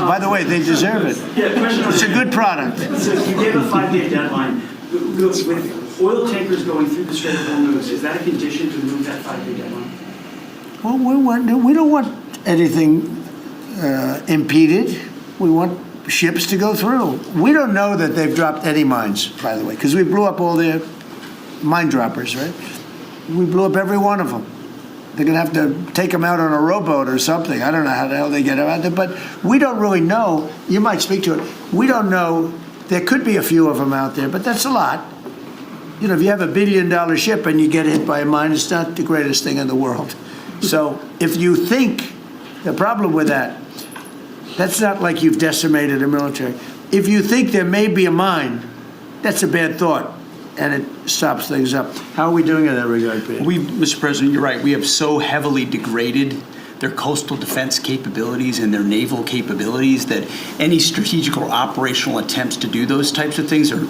By the way, they deserve it. Yeah, question on It's a good product. So you gave a 5-day deadline. With oil tankers going through the Strait of Hormuz, is that a condition to move that 5-day deadline? Well, we don't want anything impeded. We want ships to go through. We don't know that they've dropped any mines, by the way, because we blew up all their mine droppers, right? We blew up every one of them. They're going to have to take them out on a rowboat or something. I don't know how the hell they get them out there, but we don't really know. You might speak to it. We don't know. There could be a few of them out there, but that's a lot. You know, if you have $1 billion ship and you get hit by a mine, it's not the greatest thing in the world. So if you think, the problem with that, that's not like you've decimated a military. If you think there may be a mine, that's a bad thought, and it stops things up. How are we doing in that regard, Peter? Mr. President, you're right. We have so heavily degraded their coastal defense capabilities and their naval capabilities that any strategic or operational attempts to do those types of things are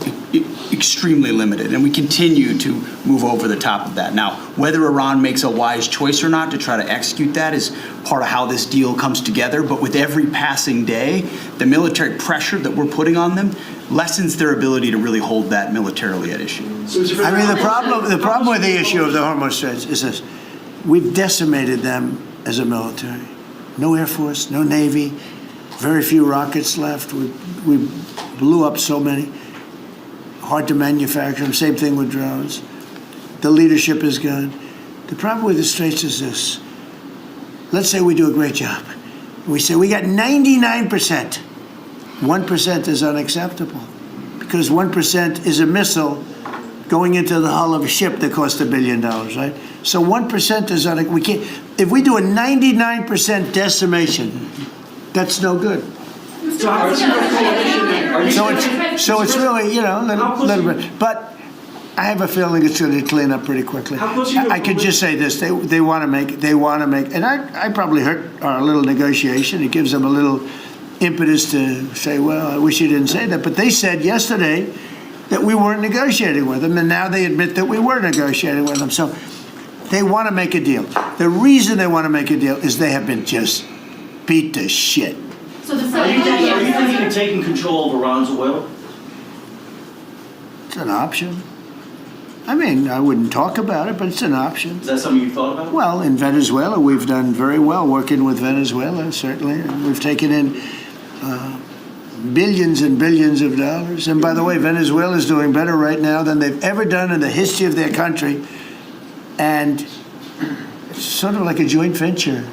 extremely limited, and we continue to move over the top of that. Now, whether Iran makes a wise choice or not to try to execute that is part of how this deal comes together, but with every passing day, the military pressure that we're putting on them lessens their ability to really hold that militarily at issue. I mean, the problem with the issue of the Hormuz Straits is this. We've decimated them as a military. No Air Force, no Navy, very few rockets left. We blew up so many. Hard to manufacture them. Same thing with drones. The leadership is gone. The problem with the Straits is this. Let's say we do a great job. We say we got 99%. 1% is unacceptable because 1% is a missile going into the hull of a ship that cost $1 billion, right? So 1% is we can't. If we do a 99% decimation, that's no good. So it's really, you know, a little bit. But I have a feeling it's going to clean up pretty quickly. I could just say this: they want to make, and I probably hurt our little negotiation. It gives them a little impetus to say, well, I wish you didn't say that. But they said yesterday that we weren't negotiating with them, and now they admit that we were negotiating with them. So they want to make a deal. The reason they want to make a deal is they have been just beat to shit. So the Are you thinking of taking control of Iran's oil? It's an option. I mean, I wouldn't talk about it, but it's an option. Is that something you've thought about? Well, in Venezuela, we've done very well working with Venezuela, certainly. And we've taken in billions and billions of dollars. And by the way, Venezuela is doing better right now than they've ever done in the history of their country. And it's sort of like a joint venture.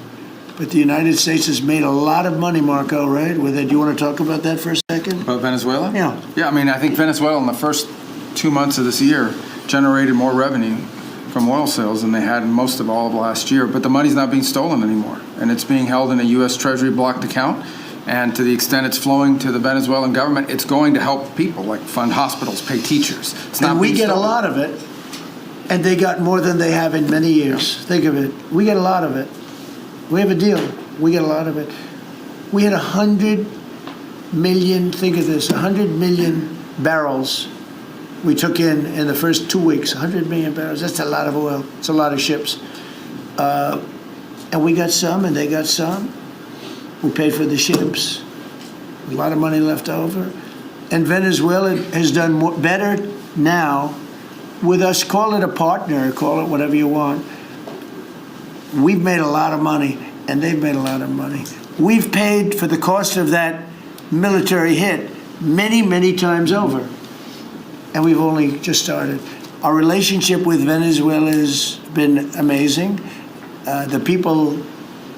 But the United States has made a lot of money, Marco, right? With it. Do you want to talk about that for a second? About Venezuela? Yeah. Yeah, I mean, I think Venezuela in the first 2 months of this year generated more revenue from oil sales than they had in most of all of last year. But the money's not being stolen anymore. And it's being held in a U.S. Treasury blocked account. And to the extent it's flowing to the Venezuelan government, it's going to help people, like fund hospitals, pay teachers. It's not. And we get a lot of it, and they got more than they have in many years. Think of it. We get a lot of it. We have a deal. We get a lot of it. We had 100 million, think of this, 100 million barrels we took in the first 2 weeks. 100 million barrels. That's a lot of oil. It's a lot of ships. And we got some, and they got some. We paid for the ships. A lot of money left over. And Venezuela has done better now with us. Call it a partner, call it whatever you want. We've made a lot of money, and they've made a lot of money. We've paid for the cost of that military hit many, many times over. And we've only just started. Our relationship with Venezuela has been amazing. The people,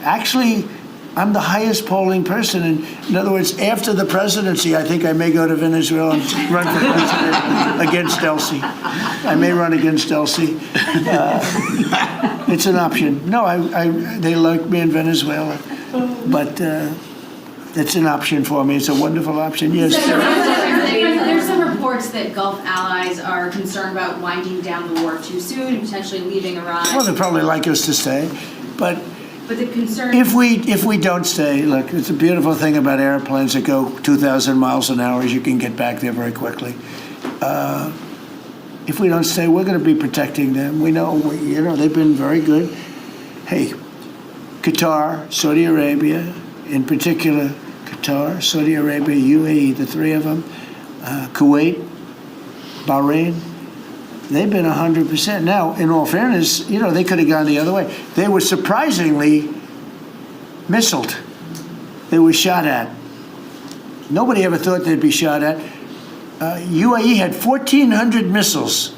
actually, I'm the highest polling person. In other words, after the presidency, I think I may go to Venezuela and run for president against Elsie. I may run against Elsie. It's an option. No, they like me in Venezuela, but it's an option for me. It's a wonderful option. Yes. There's some reports that Gulf allies are concerned about winding down the war too soon and potentially leaving Iran. Well, they'd probably like us to stay, but the concern. If we don't stay, look, it's a beautiful thing about airplanes that go 2,000 miles an hour is you can get back there very quickly. If we don't stay, we're going to be protecting them. We know, they've been very good. Hey, Qatar, Saudi Arabia, in particular, Qatar, Saudi Arabia, UAE, the three of them, Kuwait, Bahrain. They've been 100%. Now, in all fairness, they could have gone the other way. They were surprisingly missiled. They were shot at. Nobody ever thought they'd be shot at. UAE had 1,400 missiles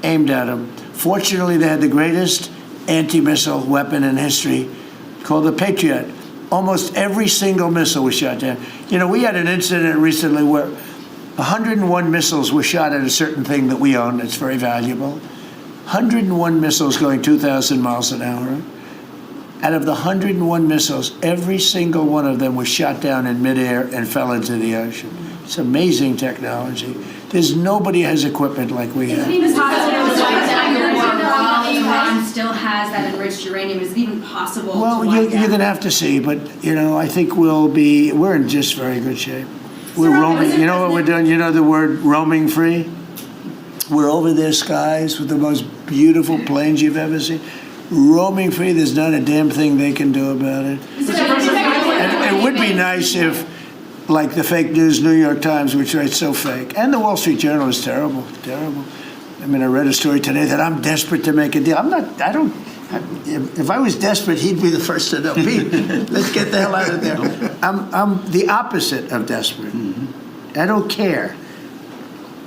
aimed at them. Fortunately, they had the greatest anti-missile weapon in history called the Patriot. Almost every single missile was shot down. We had an incident recently where 101 missiles were shot at a certain thing that we own that's very valuable. 101 missiles going 2,000 miles an hour. Out of the 101 missiles, every single one of them was shot down in midair and fell into the ocean. It's amazing technology. There's nobody has equipment like we have. Is it even possible to wipe down the war while Iran still has that enriched uranium? Is it even possible Well, to wipe you're down? going to have to see, but, I think we're in just very good shape. We're roaming, you know what we're doing? You know the word roaming free? We're over their skies with the most beautiful planes you've ever seen. Roaming free, there's not a damn thing they can do about it. And it would be nice if, like the fake news New York Times, which writes so fake, and the Wall Street Journal is terrible, terrible. I mean, I read a story today that I'm desperate to make a deal. If I was desperate, he'd be the first to know. Pete, let's get the hell out of there. I'm the opposite of desperate. I don't care.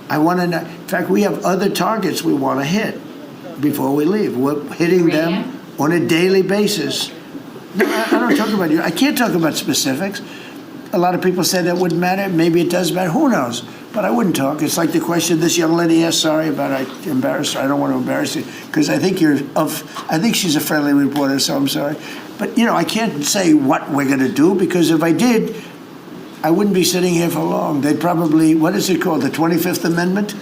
I want to know. In fact, we have other targets we want to hit before we leave. We're hitting them on a daily basis. No, I don't talk about you. I can't talk about specifics. A lot of people say that wouldn't matter. Maybe it does matter. Who knows? But I wouldn't talk. It's like the question this young lady asked. Sorry about I embarrassed her. I don't want to embarrass you because I think I think she's a friendly reporter, so I'm sorry. But I can't say what we're going to do because if I did, I wouldn't be sitting here for long. They'd probably, what is it called, the 25th Amendment?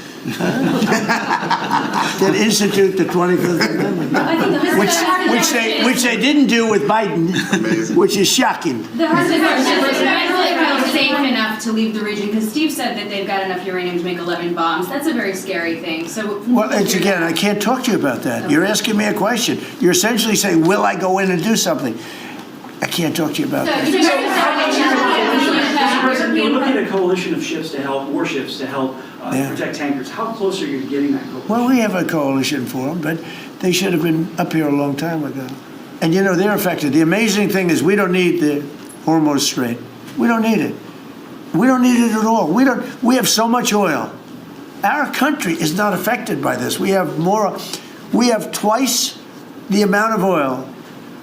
They'd institute the 25th Amendment, which they didn't do with Biden, which is shocking. The hardest part is safe enough to leave the region because Steve said that they've got enough uranium to make 11 bombs. That's a very scary thing. So, well, it's again, I can't talk to you about that. Okay. You're asking me a question. You're essentially saying, will I go in and do something? I can't talk to you about that. Mr. President, you're looking at a coalition of ships to help, warships to help protect tankers. How close are you to getting that coalition? Well, we have a coalition for them, but they should have been up here a long time ago. And they're affected. The amazing thing is we don't need the Hormuz Strait. We don't need it. We don't need it at all. We have so much oil. Our country is not affected by this. We have twice the amount of oil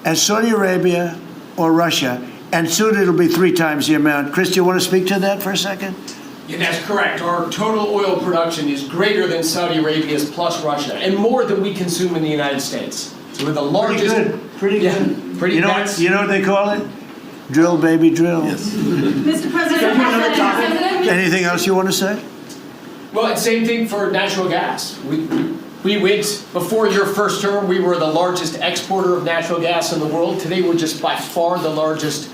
as Saudi Arabia or Russia, and soon it'll be 3 times the amount. Chris, do you want to speak to that for a second? Yeah, that's correct. Our total oil production is greater than Saudi Arabia's plus Russia, and more than we consume in the United States. So we're the largest. Pretty good. Yeah, pretty. You know what they call it? Drill, baby, drill. Yes. Mr. President, anything else you want to say? Well, it's same thing for natural gas. We went, before your first term, we were the largest exporter of natural gas in the world. Today, we're just by far the largest.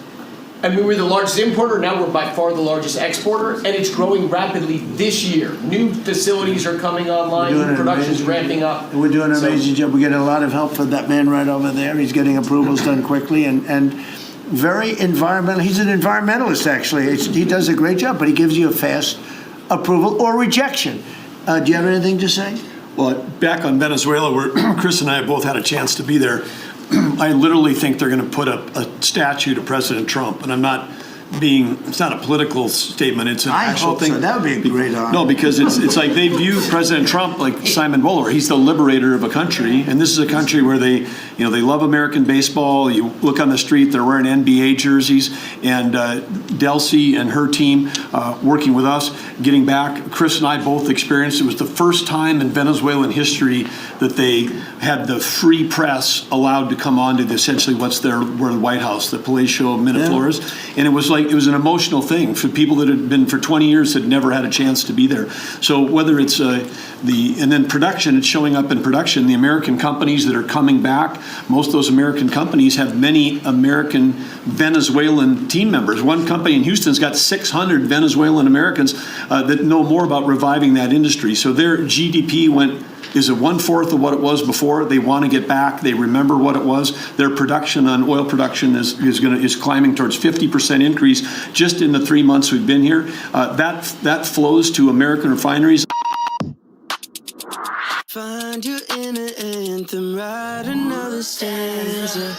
We were the largest importer, now we're by far the largest exporter, and it's growing rapidly this year. New facilities are coming online, production's ramping up. We're doing an amazing job. We're getting a lot of help from that man right over there. He's getting approvals done quickly and very environmental. He's an environmentalist, actually. He does a great job, but he gives you a fast approval or rejection. Do you have anything to say? Well, back on Venezuela, where Chris and I have both had a chance to be there, I literally think they're going to put up a statue to President Trump. And it's not a political statement, it's an actual thing. So. That would be a great honor. No, because it's like they view President Trump like Simon Bowler. He's the liberator of a country, and this is a country where they love American baseball. You look on the street, they're wearing NBA jerseys, and Delcy and her team working with us, getting back. Chris and I both experienced it was the first time in Venezuelan history that they had the free press allowed to come on to essentially where the White House, the Palacio Miraflores, and it was an emotional thing for people that had been for 20 years had never had a chance to be there. So whether it's and then production, it's showing up in production. The American companies that are coming back, most of those American companies have many American Venezuelan team members. One company in Houston's got 600 Venezuelan Americans that know more about reviving that industry. So their GDP went is a 1/4 of what it was before. They want to get back. They remember what it was. Their production on oil production is climbing towards 50% increase just in the 3 months we've been here. That flows to American refineries. Find your inner anthem, write another stanza.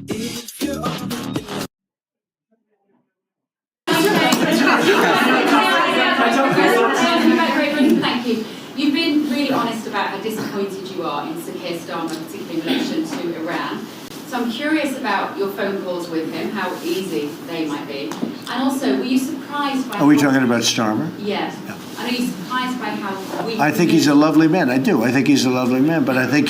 If you're on Thank you. You've been really honest about how disappointed you are in Sir Keir Starmer, particularly in relation to Iran. So I'm curious about your phone calls with him, how easy they might be. And also, were you surprised by... Are we talking about Starmer? Yes. Are you surprised by how weak... I think he's a lovely man. I do. I think he's a lovely man, but I think